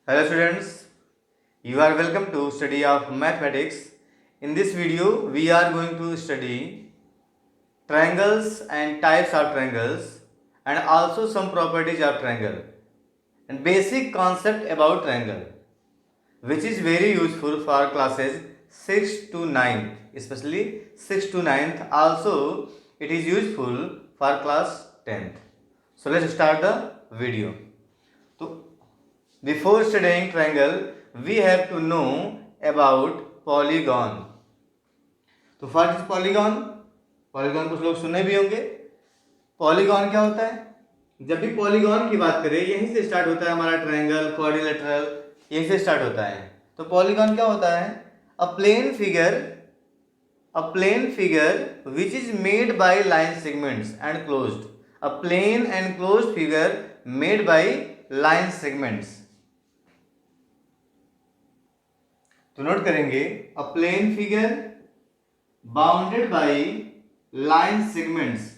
Hello students, you are welcome to study of mathematics. In this video, we are going to study triangles and types of triangles and also some properties of triangle and basic concept about triangle, which is very useful for classes 6 to 9th, especially 6 to 9th. Also, it is useful for class 10th. So let's start the video. So before studying triangle, we have to know about polygon. तो first polygon, polygon कुछ लोग सुने भी होंगे. Polygon क्या होता है? जब भी पॉलीगॉन की बात करें यहीं से स्टार्ट होता है हमारा ट्रायंगल, क्वाड्रिलेटरल, यहीं से स्टार्ट होता है. तो पॉलीगॉन क्या होता है? A plane figure which is made by line segments and closed. A plane and closed figure made by line segments. तो नोट करेंगे, a plane figure bounded by line segments.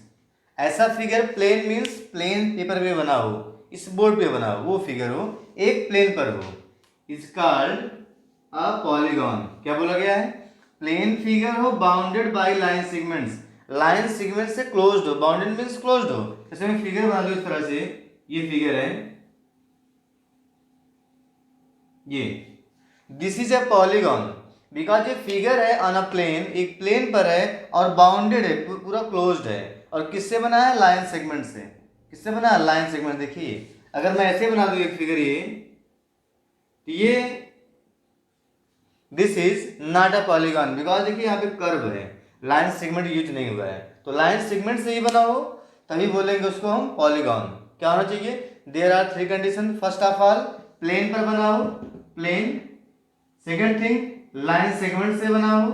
ऐसा figure, plane means plane paper पे बना हो, इस board पे बना हो, वो फिगर हो, एक प्लेन पर हो, इज कॉल्ड अ पॉलीगॉन. क्या बोला गया है? प्लेन फिगर हो bounded by line segments, line segment से क्लोज्ड हो. बाउंडेड मीन्स क्लोज्ड हो. जैसे मैं फिगर बना दो इस तरह से, ये फिगर है, ये this is a polygon because ये फिगर है ऑन अ प्लेन, एक प्लेन पर है और बाउंडेड है, पूरा क्लोज्ड है. और किससे बना है? लाइन सेगमेंट से. किससे बना है? Line segment. देखिए अगर मैं ऐसे बना दूं एक फिगर, ये this is not a polygon because देखिए यहाँ पे कर्व है, लाइन सेगमेंट यूज नहीं हुआ है. तो लाइन सेगमेंट से ही बना हो तभी बोलेंगे उसको हम पॉलीगॉन. क्या होना चाहिए? There are three condition. First of all plane पर बना हो, plane. Second thing line segment से बना हो.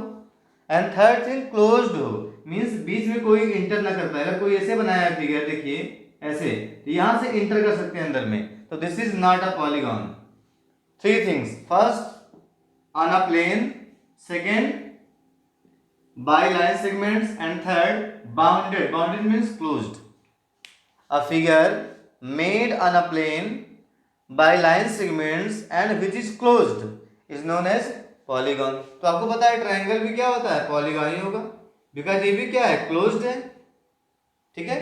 एंड थर्ड थिंग क्लोज्ड हो, मीन्स बीच में कोई इंटर ना कर पाए. अगर कोई ऐसे बनाया है फिगर, देखिए ऐसे, तो यहां से इंटर कर सकते हैं अंदर में, तो this is not a polygon. Three things. First on a plane, second by line segments, and third bounded. Bounded means closed. A figure made on a plane by line segments and which is closed is known as polygon. तो आपको पता है triangle भी क्या होता है? Polygon ही होगा, because ये भी क्या है? क्लोज्ड है. ठीक है,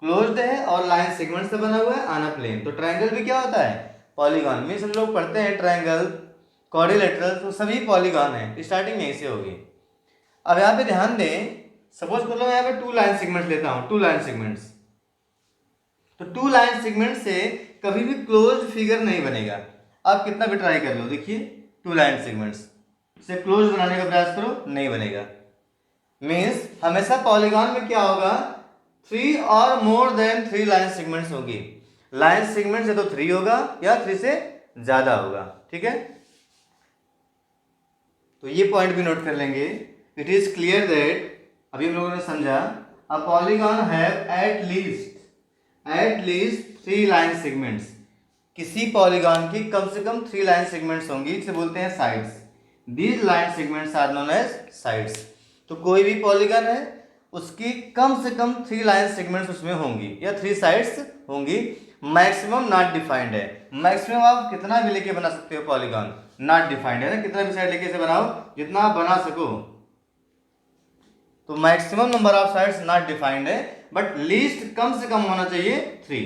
क्लोज्ड है और लाइन सेगमेंट से बना हुआ है ऑन अ प्लेन. तो ट्रायंगल भी क्या होता है? पॉलीगॉन. मीन्स हम लोग पढ़ते हैं ट्रायंगल, क्वाड्रिलेटरल, तो सभी पॉलीगॉन है. स्टार्टिंग यहीं से होगी. अब यहाँ पे ध्यान दें, सपोज कर लो मैं यहाँ पे टू लाइन सेगमेंट्स लेता हूँ, टू लाइन सेगमेंट्स. तो टू लाइन सेगमेंट से कभी भी क्लोज्ड फिगर नहीं बनेगा. आप कितना भी ट्राई कर लो, देखिए टू लाइन सेगमेंट्स से क्लोज बनाने का प्रयास करो, नहीं बनेगा. मीन्स हमेशा पॉलीगॉन में क्या होगा? थ्री और more than three line segments होगी. लाइन सेगमेंट से तो थ्री होगा या थ्री से ज्यादा होगा. ठीक है, तो ये पॉइंट भी नोट कर लेंगे. इट इज क्लियर दैट, अभी हम लोगों ने समझा, a polygon have at least three line segments. किसी पॉलीगॉन की कम से कम थ्री लाइन सेगमेंट्स होंगी, इसे बोलते हैं sides. These line segments are known as sides. तो कोई भी पॉलीगॉन है उसकी कम से कम थ्री लाइन सेगमेंट्स उसमें होंगी या थ्री साइड्स होंगी. मैक्सिमम नॉट डिफाइंड है. मैक्सिमम आप कितना भी लेके बना सकते हो पॉलीगॉन, नॉट डिफाइंड है ना. कितना भी साइड लेके इसे बनाओ, जितना आप बना सको. तो maximum number of sides not defined है, बट लीस्ट कम से कम होना चाहिए three,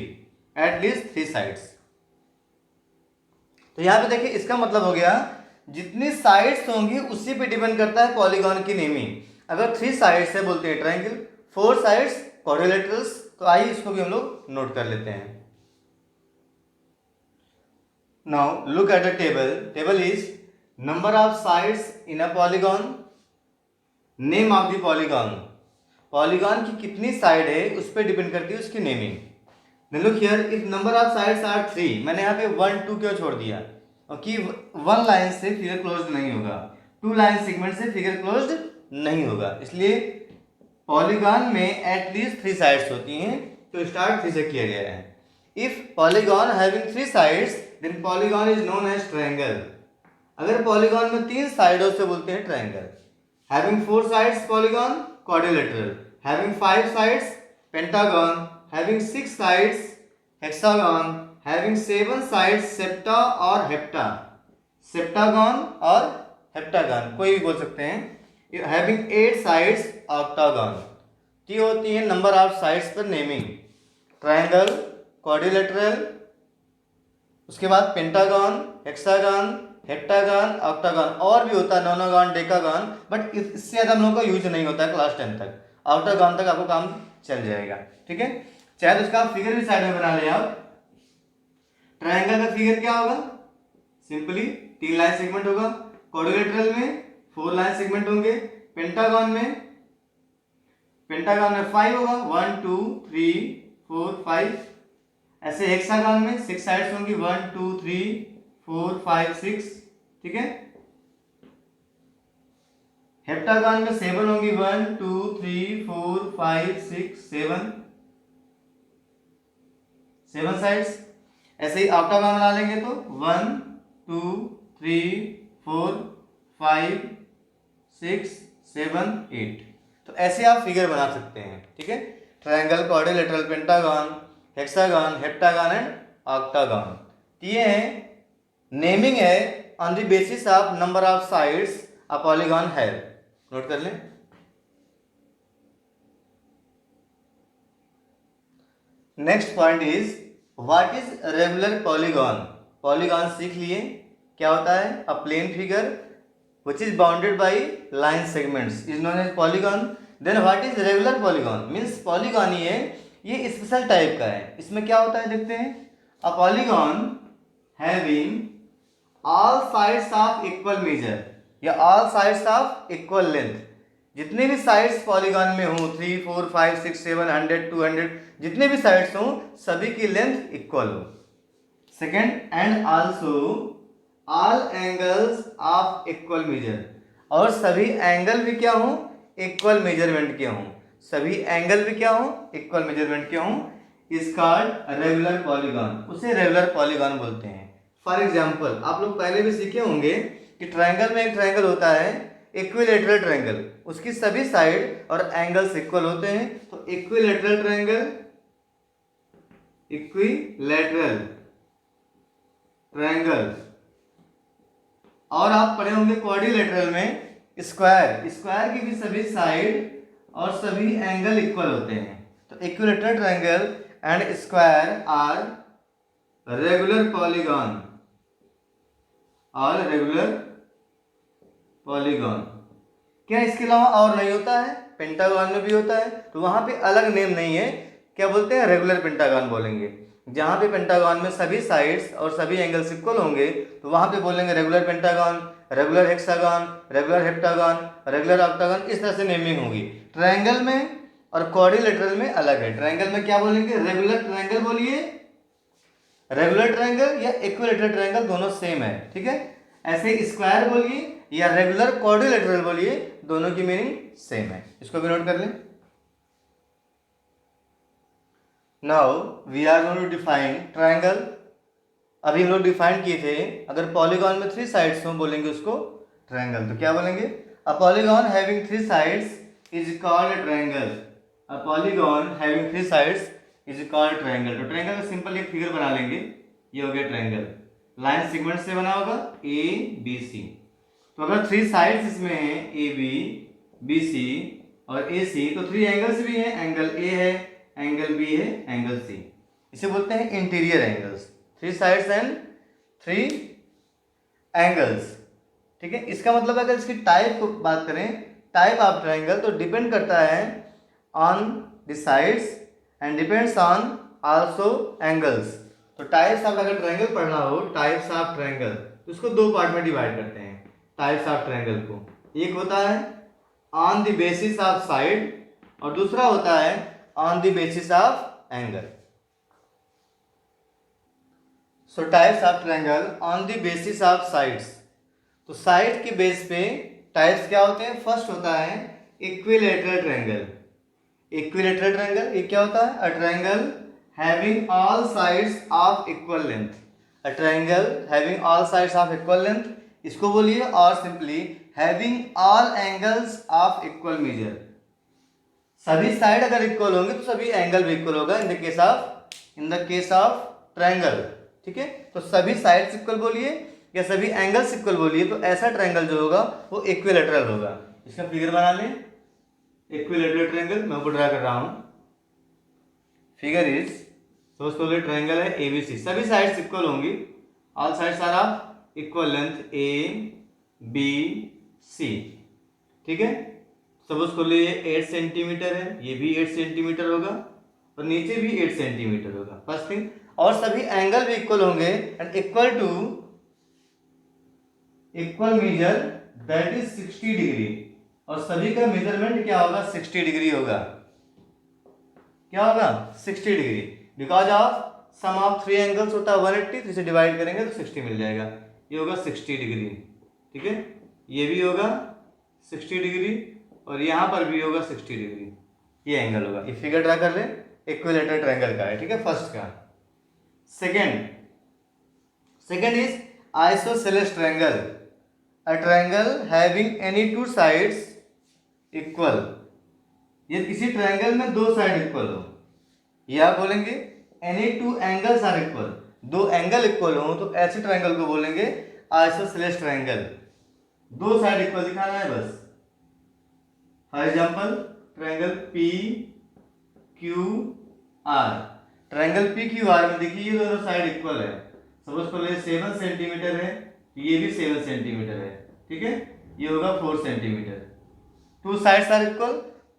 at least three sides. तो यहां पे देखिए इसका मतलब हो गया, जितनी साइड्स होंगी उसी पे डिपेंड करता है पॉलीगॉन की नेमिंग. अगर थ्री साइड्स है बोलते हैं ट्रायंगल, फोर साइड्स क्वाड्रिलेटरल्स. तो आइए इसको भी हम लोग नोट कर लेते हैं. Now look at the table. Table is number of sides in a polygon, name of the polygon. Polygon की कितनी साइड है उस पर डिपेंड करती है उसकी naming. Look here, if number of sides are three, मैंने यहाँ पे 1 2 क्यों छोड़ दिया? क्योंकि वन लाइन से फिगर क्लोज्ड नहीं होगा, टू लाइन सेगमेंट से फिगर क्लोज्ड नहीं होगा. इसलिए पॉलीगॉन में एटलीस्ट थ्री साइड्स होती हैं, तो स्टार्ट थ्री से किया गया है. If polygon having three sides then polygon is known as triangle. अगर पॉलीगॉन में तीन साइडों से बोलते हैं triangle. Having four sides polygon, quadrilateral. Having five sides, pentagon. Having six sides, hexagon. Having 7 sides septa और हेप्टा, सेप्टागन और heptagon कोई भी बोल सकते हैं। हैविंग 8 साइड्स ऑक्टागन, ये होती है नंबर ऑफ साइड्स पर नेमिंग। ट्रायंगल, क्वाड्रिलेटरल, उसके बाद पेंटागन, हेक्सागन, हेप्टागन, ऑक्टागन, और भी होता है नोनागन, डेकागन, बट इससे ज़्यादा हम लोगों का यूज नहीं होता है क्लास 10 तक। ऑक्टागन तक आपको काम चल जाएगा, ठीक है। चाहे तो उसका फिगर भी साइड में बना ले आप। ट्रायंगल का फिगर क्या होगा, सिंपली 3 लाइन सेगमेंट होगा। क्वाड्रिलेटरल में 4 लाइन सेगमेंट होंगे। पेंटागन में 5 होगा, 1 2 3 4 5। ऐसे हेक्सागन में 6 साइड्स होंगी, 1 2 3 4 5 6, ठीक है। हेप्टागन में 7 होंगी, 1 2 3 4 5 6 7 साइड्स। ऐसे ही ऑक्टागन बना लेंगे तो 1 2 3 4 5 6 7 8। तो ऐसे आप फिगर बना सकते हैं, ठीक है। Triangle, quadrilateral, pentagon, hexagon, heptagon and octagon, ये है नेमिंग है on the basis of number of sides a polygon है। नोट कर लें। Next point is what is regular polygon. Polygon सीख लिए क्या होता है, a plane figure which is bounded by line segments is known as polygon. Then what is regular polygon means polygon ही है, ये स्पेशल टाइप का है। इसमें क्या होता है देखते हैं। a polygon having all sides of equal measure या all sides of equal length, जितने भी साइड्स पॉलीगॉन में हो 3 4 5 6 7 100 200, जितने भी साइड्स हो सभी की लेंथ इक्वल हो। Second, and also all angles of equal major, और सभी एंगल भी क्या हो, इक्वल मेजरमेंट के हों। सभी एंगल भी क्या हो, इक्वल मेजरमेंट के हों। इज कॉल्ड रेगुलर पॉलीगॉन, उसे रेगुलर पॉलीगॉन बोलते हैं। फॉर एग्जांपल आप लोग पहले भी सीखे होंगे कि ट्रायंगल में एक ट्रायंगल होता है इक्विलेटरल ट्रायंगल, उसकी सभी साइड और एंगल्स इक्वल होते हैं। तो इक्विलेटरल ट्रायंगल, इक्विलेटरल ट्रायंगल। और आप पढ़े होंगे क्वाड्रिलेटरल में स्क्वायर, स्क्वायर की भी सभी साइड और सभी एंगल इक्वल होते हैं। तो equilateral triangle and square are regular polygon, और रेगुलर पॉलीगॉन। क्या इसके अलावा और नहीं होता है, पेंटागन में भी होता है, तो वहां पे अलग नेम नहीं है, क्या बोलते हैं, रेगुलर पेंटागन बोलेंगे। जहां पे पेंटागन में सभी साइड्स और सभी एंगल्स इक्वल होंगे तो वहां पे बोलेंगे regular pentagon, regular hexagon, regular heptagon, regular octagon, इस तरह से नेमिंग होगी। ट्रायंगल में और क्वाड्रिलेटरल में अलग है। ट्रायंगल में क्या बोलेंगे, रेगुलर ट्रायंगल बोलिए, रेगुलर ट्रायंगल या इक्विलेटरल ट्रायंगल दोनों सेम है, ठीक है। ऐसे स्क्वायर बोलिए या रेगुलर क्वाड्रिलेटरल बोलिए, दोनों की मीनिंग सेम है। इसको भी नोट कर लें। Now we are going to define triangle. अभी हम लोग डिफाइन किए थे, अगर पॉलीगॉन में 3 साइड्स हों बोलेंगे उसको ट्रायंगल। तो क्या बोलेंगे, a polygon having 3 sides is called triangle. A polygon having 3 sides is called triangle. तो ट्रायंगल का सिंपल एक फिगर बना लेंगे, ये हो गया ट्रायंगल। लाइन सेगमेंट से बना होगा ए बी सी। तो अगर 3 साइड्स इसमें हैं ए बी बी सी और ए सी, तो 3 एंगल्स भी हैं, एंगल ए है, एंगल बी है, एंगल सी। इसे बोलते हैं interior angles. 3 sides and 3 angles, ठीक है। इसका मतलब अगर इसकी टाइप को बात करें, टाइप ऑफ ट्रायंगल, तो डिपेंड करता है on the sides and depends on also angles. तो टाइप्स ऑफ, अगर ट्रायंगल पढ़ना हो, टाइप्स ऑफ ट्रायंगल, तो इसको 2 पार्ट में डिवाइड करते हैं टाइप्स ऑफ ट्रायंगल को। एक होता है on the basis of side और दूसरा होता है on the basis of angle. So types of triangle on the basis of sides, तो साइड के बेस पे टाइप्स क्या होते हैं। फर्स्ट होता है इक्विलेटरल ट्रायंगल। इक्विलेटरल ट्रायंगल ये क्या होता है, a triangle having all sides of equal length. A triangle having all sides of equal length, इसको बोलिए, और simply having all angles of equal major. सभी साइड अगर इक्वल होंगे तो सभी एंगल भी इक्वल होगा इन द केस ऑफ ट्रायंगल। ठीक है। तो सभी साइड्स इक्वल बोलिए या सभी एंगल्स इक्वल बोलिए, तो ऐसा ट्रायंगल जो होगा वो इक्विलैटरल होगा। इसका फिगर बना लें, इक्विलैटरल ट्रायंगल मैं ऊपर ड्रा कर रहा हूं। फिगर इज, सपोज ट्रायंगल है एबीसी, सभी साइड्स इक्वल होंगी, all sides are of equal length A B C, ठीक है। सपोज कर लो ये 8 सेंटीमीटर है, ये भी 8 सेंटीमीटर होगा और नीचे भी 8 सेंटीमीटर होगा, फर्स्ट थिंग। और सभी एंगल भी इक्वल होंगे and equal to equal measure that is 60 डिग्री, और सभी का मेजरमेंट क्या होगा 60 डिग्री होगा। क्या होगा 60 डिग्री, because of sum of 3 angles होता है 180, 3 से डिवाइड करेंगे तो 60 मिल जाएगा, ये होगा 60 डिग्री, ठीक है। ये भी होगा 60 डिग्री और यहाँ पर भी होगा 60 डिग्री, ये एंगल होगा। ये फिगर ड्रा कर ले, इक्विलैटरल ट्रायंगल का है, ठीक है, फर्स्ट का। Second is isosceles triangle, a triangle having any two sides equal. ये किसी ट्रायंगल में दो साइड इक्वल हो, या बोलेंगे any two angles are equal, दो एंगल इक्वल हो, तो ऐसे ट्रायंगल को बोलेंगे आइसोसेलेस ट्रायंगल। दो साइड इक्वल दिखाना है बस। For example triangle P Q R, triangle P Q R में देखिए ये दोनों साइड इक्वल है। सपोज कर लीजिए 7 सेंटीमीटर है, ये भी 7 सेंटीमीटर है, ठीक है, ये होगा 4 centimetre. Two sides are equal,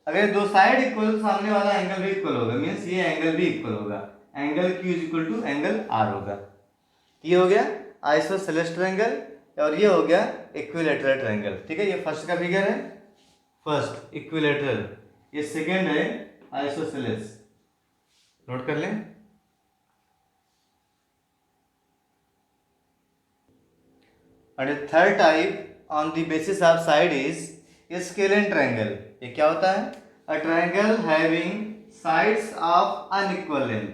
अगर दो साइड इक्वल तो सामने वाला एंगल भी इक्वल होगा, मीन्स ये एंगल भी इक्वल होगा, angle Q is equal to angle R होगा। ये हो गया आइसोसेलेस ट्रायंगल और ये हो गया इक्विलैटरल ट्रायंगल, ठीक है। ये फर्स्ट का फिगर है, फर्स्ट इक्विलैटरल, ये सेकंड है आइसोसेलेस, नोट कर लें। And third type on the basis of side is scalene triangle. ये क्या होता है, a triangle having sides of unequal length,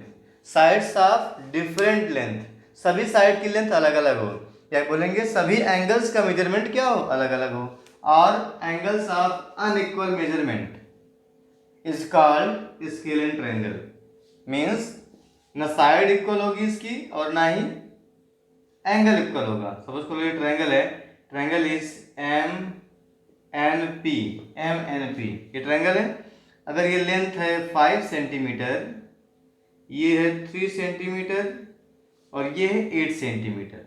sides of different length, सभी साइड की लेंथ अलग अलग हो, या बोलेंगे सभी एंगल्स का मेजरमेंट क्या हो अलग अलग हो, और angles of unequal measurement is called scalene triangle. Means न साइड इक्वल होगी इसकी और ना ही एंगल इक्वल होगा। सपोज करो ये ट्रायंगल है, triangle is M N P, ये ट्रायंगल है। अगर ये लेंथ है 5 सेंटीमीटर, ये है 3 सेंटीमीटर और ये है 8 सेंटीमीटर।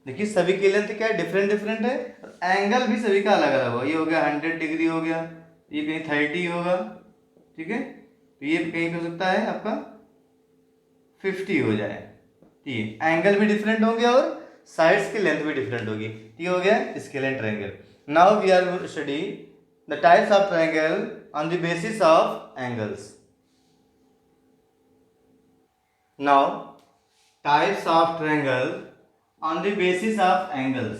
देखिए सभी की लेंथ क्या है, डिफरेंट डिफरेंट है, एंगल भी सभी का अलग अलग होगा। ये हो गया 100 डिग्री हो गया, ये कहीं 30 होगा, ठीक है, तो ये कहीं हो सकता है आपका 50 हो जाए। ठीक है, एंगल भी डिफरेंट होंगे और साइड्स की लेंथ भी डिफरेंट होगी। ये हो गया scalene triangle. Now we are going to study the types of triangle on the basis of angles. Now types of triangle on the basis of angles,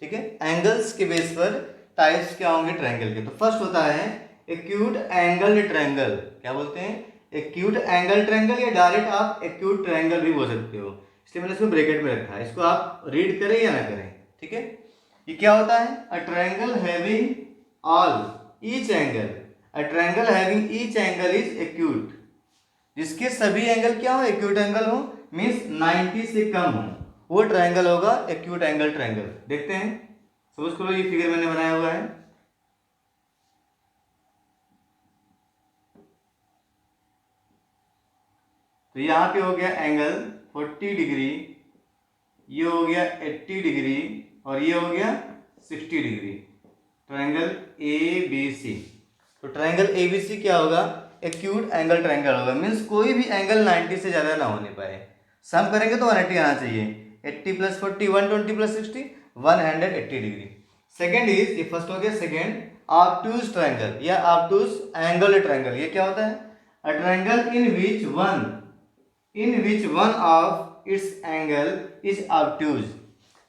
ठीक है, एंगल्स के बेस पर टाइप्स क्या होंगे ट्रायंगल के। तो फर्स्ट होता है एक्यूट एंगल ट्रायंगल, क्या बोलते हैं, एक्यूट एंगल ट्रायंगल, या डायरेक्ट आप एक्यूट ट्रायंगल भी बोल सकते हो, इसलिए मैंने इसको ब्रैकेट में रखा है, इसको आप रीड करें या ना करें, ठीक है। ये क्या होता है, a triangle having all each angle, a triangle having each angle is acute, जिसके सभी एंगल क्या हो एक्यूट एंगल हो, मीन्स 90 से कम हो, वो ट्रायंगल होगा एक्यूट एंगल ट्रायंगल। देखते हैं, सपोज करो ये फिगर मैंने बनाया हुआ है, तो यहाँ पे हो गया एंगल 40 डिग्री, ये हो गया 80 डिग्री और ये हो गया 60 डिग्री, ट्रायंगल ABC। तो ट्रायंगल ABC क्या होगा, एक्यूट एंगल ट्रायंगल होगा, मीन्स कोई भी एंगल 90 से ज़्यादा ना होने पाए, सम करेंगे तो 180 आना चाहिए, 80 + 40 120 + 60 180 डिग्री। सेकेंड इज, ये फर्स्ट हो गया सेकेंड, ऑब्टूज ट्रायंगल या ऑब्टूज एंगल ट्रायंगल। ये क्या होता है, a triangle in which one of its angle is obtuse,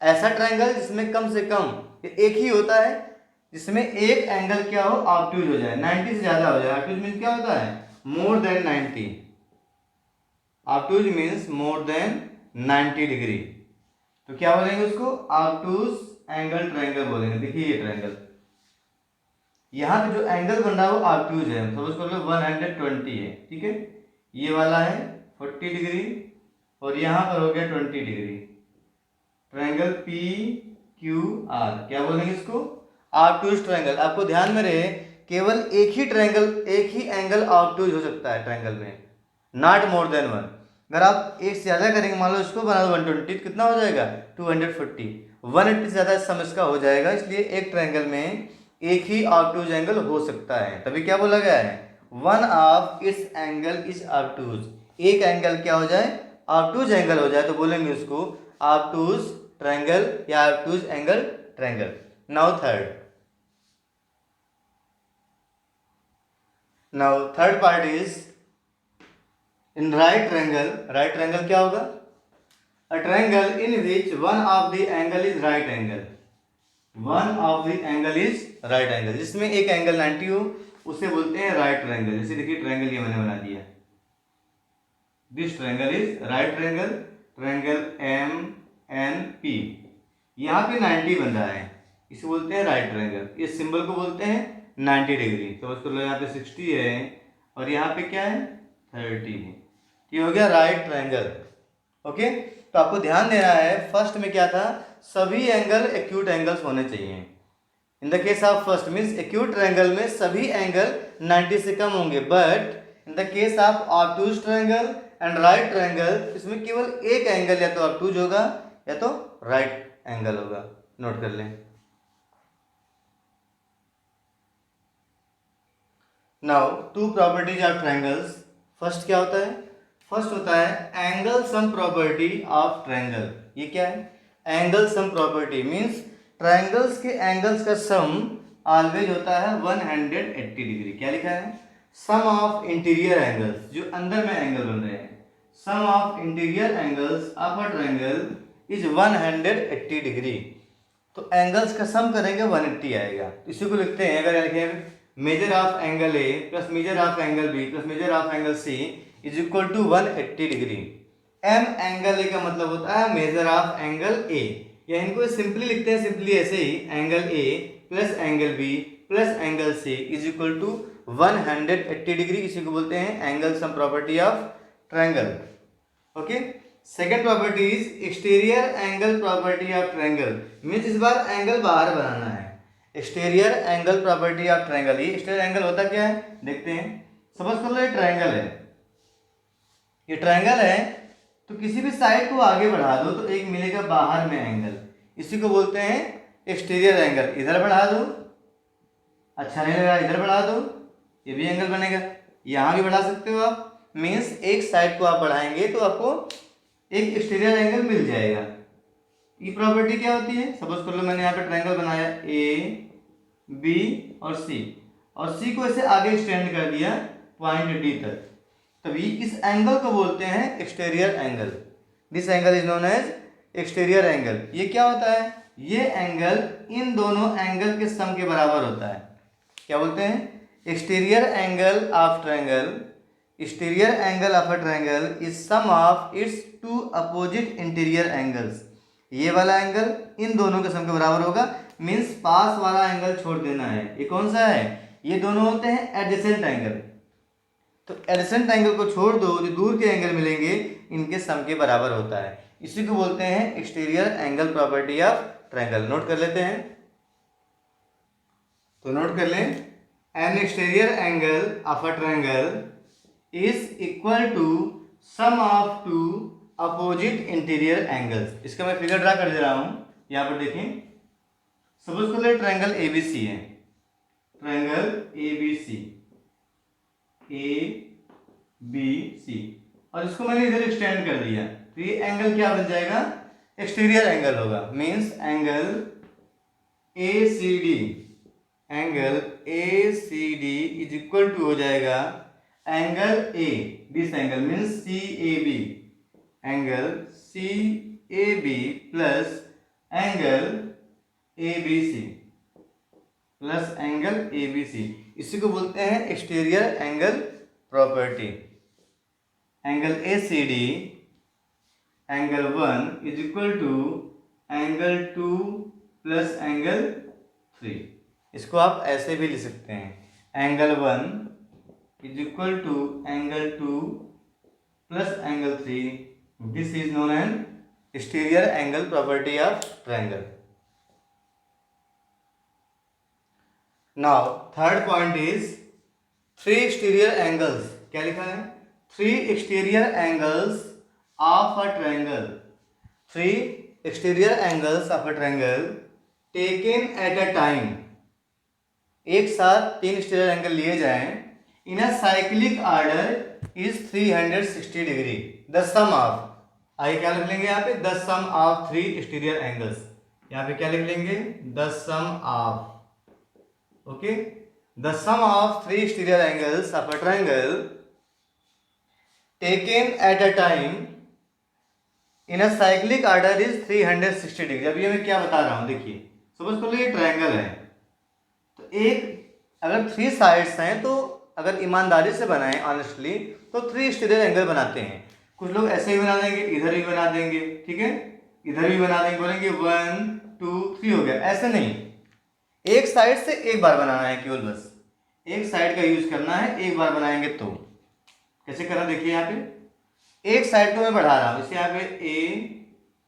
ऐसा ट्रायंगल जिसमें कम से कम एक ही होता है, जिसमें एक एंगल क्या हो ऑब्टूज हो जाए, 90 से ज्यादा हो जाए। ऑब्टूज मीन्स क्या होता है, more than 90, obtuse means more than 90 degree, तो क्या बोलेंगे उसको, ऑब्टूज एंगल ट्रायंगल बोलेंगे। देखिए ये ट्रायंगल, यहाँ पे जो एंगल बन रहा है वो ऑब्टूज है, सपोज कर लो 120 है, ठीक है, ये वाला है 40 डिग्री और यहाँ पर हो गया 20 degree. Triangle P Q are, क्या बोलेंगे इसको? ऑब्टूज ट्रायंगल। आपको ध्यान में रहे केवल एक ही ट्रायंगल, एक ही एंगल ऑब्टूज हो सकता है ट्रायंगल में, नॉट मोर देन वन। अगर आप एक से ज़्यादा करेंगे, मान लो इसको बना दो 120, कितना हो जाएगा? 240। 180 से ज़्यादा सम इसका हो जाएगा, इसलिए एक ट्रायंगल में एक ही ऑब्टूज एंगल हो सकता है, तभी क्या बोला गया है? One of its angle is obtuse. एक एंगल क्या हो जाए? ऑब्टूज एंगल हो जाए, तो बोलेंगे उसको ऑब्टूज ट्रायंगल या obtuse angle triangle. Now third part is in right triangle. Right triangle क्या होगा? A triangle in which one of the angle is right angle. One of the angle is right angle, जिसमें एक angle 90 हो, उसे बोलते हैं right triangle. जैसे देखिए ट्रायंगल ये मैंने बना दिया, this triangle is right triangle, triangle M N P. यहाँ पे 90 बन रहा है, इसे बोलते हैं राइट ट्रायंगल। इस सिंबल को बोलते हैं 90 डिग्री। तो उसको लो, यहाँ पे 60 है और यहाँ पे क्या है? 30 है। ये हो गया राइट ट्रायंगल। ओके, तो आपको ध्यान देना है, फर्स्ट में क्या था? सभी एंगल एक्यूट एंगल्स होने चाहिए। In the case of first means acute triangle में सभी एंगल 90 से कम होंगे, but in the case of obtuse triangle and right triangle, इसमें केवल एक एंगल या तो ऑब्टूज होगा या तो राइट एंगल होगा। नोट कर लें। Now two properties of triangles. First क्या होता है? फर्स्ट होता है angle sum property of triangle. ये क्या है? Angle sum property means triangles के एंगल्स का सम ऑलवेज होता है 180 डिग्री। क्या लिखा है? सम ऑफ इंटीरियर एंगल्स, जो अंदर में एंगल बन रहे हैं, sum of interior angles of a triangle is 180 degree. तो एंगल्स का सम करेंगे 180 आएगा। इसी को लिखते हैं, अगर लिखें measure of angle A plus measure of angle B plus measure of angle C is equal to 180 डिग्री। एम एंगल ए का मतलब होता है मेजर ऑफ एंगल ए, या इनको सिंपली लिखते हैं सिंपली ऐसे ही, angle A plus angle B plus angle C is equal to 180 degree. इसी को बोलते हैं angle sum property of triangle. Okay, second property is exterior angle property of triangle. Means इस बार एंगल बाहर बनाना है। Exterior angle property of triangle. ये एक्सटीरियर एंगल होता क्या है देखते हैं। सपोज कर लो ये ट्रायंगल है, ये ट्रायंगल है, तो किसी भी साइड को आगे बढ़ा दो तो एक मिलेगा बाहर में एंगल, इसी को बोलते हैं एक्सटीरियर एंगल। इधर बढ़ा दो, अच्छा नहीं लग रहा, इधर बढ़ा दो, ये भी एंगल बनेगा। यहाँ भी बढ़ा सकते हो आप, मीन्स एक साइड को आप बढ़ाएंगे तो आपको एक एक्सटीरियर एंगल मिल जाएगा। ये प्रॉपर्टी क्या होती है? सपोज कर लो मैंने यहाँ पे ट्रायंगल बनाया ए बी और सी, और सी को ऐसे आगे एक्सटेंड कर दिया पॉइंट डी तक, तभी इस एंगल को बोलते हैं exterior angle. This angle is known as exterior angle. ये क्या होता है? ये एंगल इन दोनों एंगल के सम के बराबर होता है। क्या बोलते हैं? Exterior angle of triangle, exterior angle of a triangle is sum of its two opposite interior angles. ये वाला एंगल इन दोनों के सम के बराबर होगा, मीन्स पास वाला एंगल छोड़ देना है। ये कौन सा है? ये दोनों होते हैं एडजेसेंट एंगल। तो एडजेसेंट एंगल को छोड़ दो, जो दूर के एंगल मिलेंगे इनके सम के बराबर होता है। इसी को बोलते हैं exterior angle property of triangle. Note कर लेते हैं, तो नोट कर लें, an exterior angle of a triangle is equal to sum of two opposite interior angles. इसका मैं फिगर ड्रा कर दे रहा हूं, यहां पर देखें। सपोज कर ले ट्रायंगल एबीसी है, triangle ABC, A B C, और इसको मैंने इधर एक्सटेंड कर दिया, तो ये एंगल क्या बन जाएगा? एक्सटीरियर एंगल होगा। Means angle A C D, angle A C D is equal to हो जाएगा angle A, this angle means C A B, angle C A B plus angle A B C, plus angle A B C. इसी को बोलते हैं exterior angle property. Angle A C D, angle 1 is equal to angle 2 plus angle 3। इसको आप ऐसे भी लिख सकते हैं, angle 1 is equal to angle 2 plus angle 3 this is known an exterior angle property of triangle. Now third point is three exterior angles. क्या लिखा है? Three exterior angles of a triangle. Three exterior angles of a triangle taken at a time. एक साथ तीन exterior angle लिए जाएं in a cyclic order is 360 degree. The sum of, आइए क्या लिख लेंगे यहाँ पे, the sum of three exterior angles. यहाँ पे क्या लिख लेंगे, the sum of, okay, the sum of three exterior angles of a triangle taken at a time in a cyclic order is 360 degree. अभी मैं क्या बता रहा हूँ देखिए, सपोज कर लो ये ट्रायंगल है, तो एक अगर थ्री साइड्स हैं तो अगर ईमानदारी से बनाएं ऑनेस्टली तो थ्री एक्सटीरियर एंगल बनाते हैं. कुछ लोग ऐसे ही बना देंगे, इधर भी बना देंगे, ठीक है, इधर भी बना देंगे, बोलेंगे 1 2 3 हो गया. ऐसे नहीं, एक साइड से एक बार बनाना है, केवल बस एक साइड का यूज करना है. एक बार बनाएंगे तो कैसे करना देखिए, यहाँ पे एक साइड को मैं बढ़ा रहा हूँ, इसे यहाँ पे ए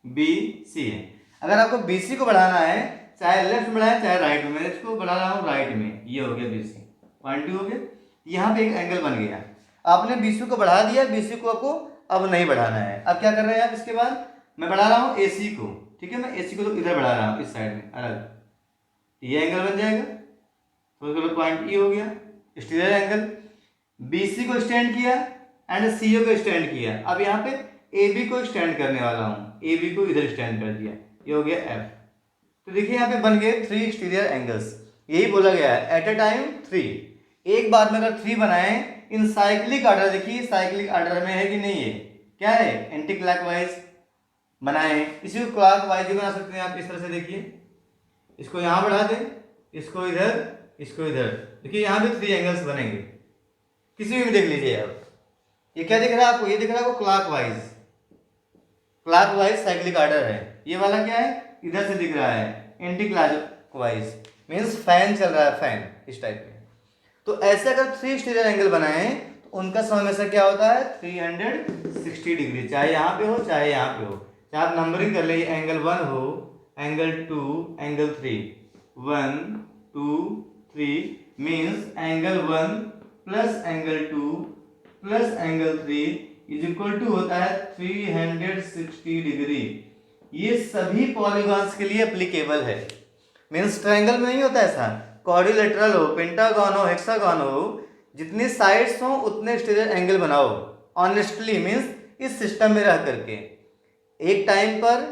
बी सी है. अगर आपको बी सी को बढ़ाना है, चाहे लेफ्ट में बढ़ाए चाहे राइट में, मैं इसको बढ़ा रहा हूँ राइट में, ये हो गया बी सी, पॉइंट टू हो गया. यहाँ पे एक एंगल बन गया, आपने बी सी को बढ़ा दिया, बी सी को आपको अब नहीं बढ़ाना है. अब क्या कर रहे हैं आप, इसके बाद मैं बढ़ा रहा हूँ ए सी को, ठीक है, मैं ए सी को तो इधर बढ़ा रहा हूँ, इस साइड में अलग, ये एंगल बन जाएगा. तो पॉइंट ई हो गया एक्सटीरियर एंगल. बी सी को स्टैंड किया एंड सी ओ को स्टैंड किया. अब यहाँ पे ए बी को स्टैंड करने वाला हूँ, ए बी को इधर स्टैंड कर दिया, ये हो गया एफ. तो देखिए यहाँ पे बन गए थ्री एक्सटीरियर एंगल्स. यही बोला गया है एट अ टाइम थ्री, एक बार में अगर थ्री बनाए इन साइक्लिक ऑर्डर. देखिए साइक्लिक ऑर्डर में है कि नहीं है, क्या है, एंटी क्लॉकवाइज बनाए. इसी को क्लॉकवाइज भी बना सकते हैं आप, इस तरह से देखिए, इसको यहाँ बढ़ा दें, इसको इधर, इसको इधर. देखिए यहाँ भी थ्री एंगल्स बनेंगे, किसी भी देख लीजिए आप. ये क्या दिख रहा है आपको, ये दिख रहा है आपको क्लॉकवाइज, क्लॉकवाइज साइक्लिक ऑर्डर है. ये वाला क्या है, इधर से दिख रहा है एंटी क्लॉकवाइज, मीन्स फैन चल रहा है, फैन इस टाइप में. तो ऐसे अगर थ्री एक्सटीरियर एंगल बनाए तो उनका सम हमेशा क्या होता है 360 डिग्री, चाहे यहाँ पे हो चाहे यहाँ पे हो. चाहे आप नंबरिंग कर ले, एंगल 1 हो, angle 2, angle 3, 1 2 3 means angle 1 plus angle 2 plus angle 3 is equal to होता है 360 डिग्री. ये सभी पॉलीगॉन्स के लिए एप्लीकेबल है. मीन्स ट्रायंगल में नहीं होता ऐसा, क्वाड्रिलेटरल हो, पेंटागन हो, हेक्सागन हो, जितनी साइड्स हो उतने एक्सटीरियर एंगल बनाओ ऑनेस्टली. मीन्स इस सिस्टम में रह करके एक टाइम पर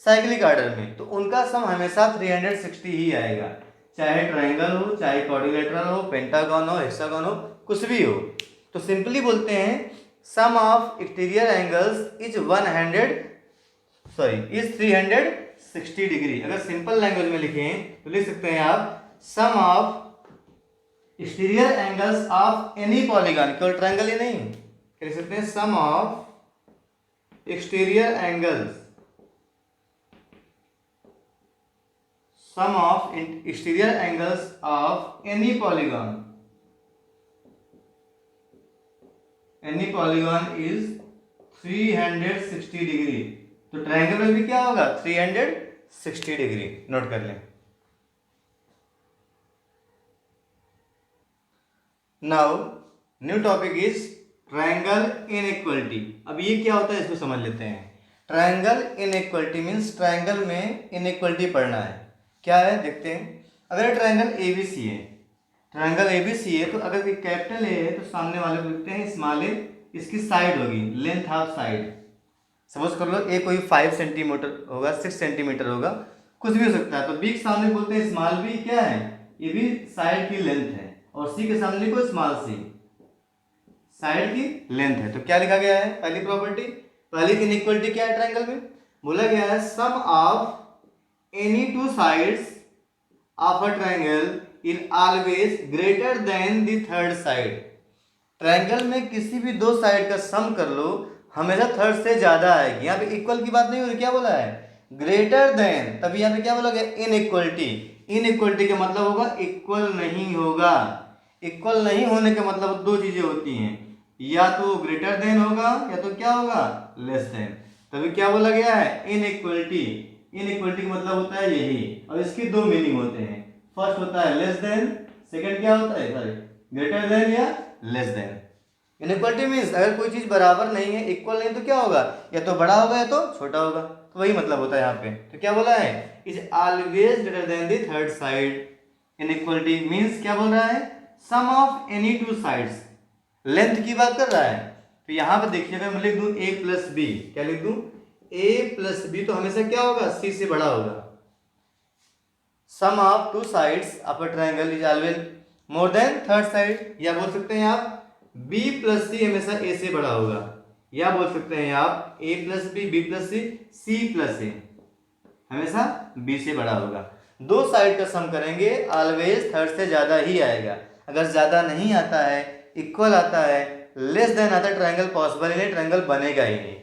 साइक्लिक ऑर्डर में, तो उनका सम हमेशा 360 ही आएगा, चाहे ट्रायंगल हो, चाहे क्वाड्रिलेटरल हो, पेंटागन हो, हेक्सागन हो, कुछ भी हो. तो सिंपली बोलते हैं sum of exterior angles is 360 degree. अगर सिंपल लैंग्वेज में लिखें तो लिख सकते हैं आप sum of exterior angles of any polygon, केवल ट्रायंगल ही नहीं, क्या लिख सकते हैं, sum of exterior angles, sum of exterior angles of any polygon is 360 degree. तो ट्रायंगल में भी क्या होगा 360 डिग्री, नोट कर लें. Now new topic is triangle inequality. अब ये क्या होता है इसको समझ लेते हैं. ट्रायंगल इनइक्वालिटी मीन्स ट्रायंगल में इनइक्वालिटी पढ़ना है. क्या है देखते हैं. अगर ट्रायंगल एबीसी है, ट्रायंगल एबीसी है, तो अगर ये कैपिटल ए है तो सामने वाले को लिखते हैं स्मॉल ए. इसकी साइड होगी लेंथ ऑफ साइड, सपोज कर लो ए कोई 5 सेंटीमीटर होगा, 6 सेंटीमीटर होगा, कुछ भी हो सकता है. तो बी के सामने बोलते हैं स्मॉल बी, क्या है, ये भी साइड की लेंथ है, और सी के सामने को स्मॉल सी, साइड की लेंथ है. तो क्या लिखा गया है, पहली प्रॉपर्टी, पहली इनइक्वालिटी क्या है ट्रायंगल में, बोला गया है sum of any two sides of a triangle is always greater than the third side. Triangle में किसी भी दो साइड का सम कर लो, हमेशा थर्ड से ज्यादा आएगी. यहाँ पे इक्वल की बात नहीं हो रही, क्या बोला है, ग्रेटर देन. तभी यहाँ पे क्या बोला गया, इनइक्वालिटी. इनइक्वालिटी का मतलब होगा इक्वल नहीं होगा. इक्वल नहीं होने का मतलब दो चीजें होती हैं, या तो ग्रेटर देन होगा या तो क्या होगा, लेस देन। तभी क्या बोला गया है, इनइक्वलिटी। इनइक्वलिटी का मतलब होता है यही, और इसकी दो मीनिंग होते हैं। फर्स्ट होता है लेस देन, सेकंड क्या होता है, सॉरी, ग्रेटर देन या लेस देन। इनइक्वलिटी मीन्स अगर कोई चीज बराबर नहीं है, इक्वल नहीं, तो क्या होगा, या तो बड़ा होगा या तो छोटा होगा। तो वही मतलब होता है यहाँ पे। तो क्या बोला है, is always greater than the third side. Inequality means क्या बोल रहा है, sum of any two sides, length की बात कर रहा है। तो यहाँ पे देखिएगा, मैं लिख दूं ए प्लस बी, क्या लिख दूं, ए प्लस बी, तो हमेशा क्या होगा, सी से बड़ा होगा। Sum of two sides of a triangle is always more than third side. या बोल सकते हैं आप b प्लस सी हमेशा a से बड़ा होगा। या बोल सकते हैं आप a plus B, B plus C, C plus A हमेशा b से बड़ा होगा। दो साइड का सम करेंगे ऑलवेज थर्ड से ज्यादा ही आएगा। अगर ज्यादा नहीं आता है, इक्वल आता है, लेस देन आता है, ट्रायंगल पॉसिबल ही नहीं, ट्रायंगल बनेगा ही नहीं।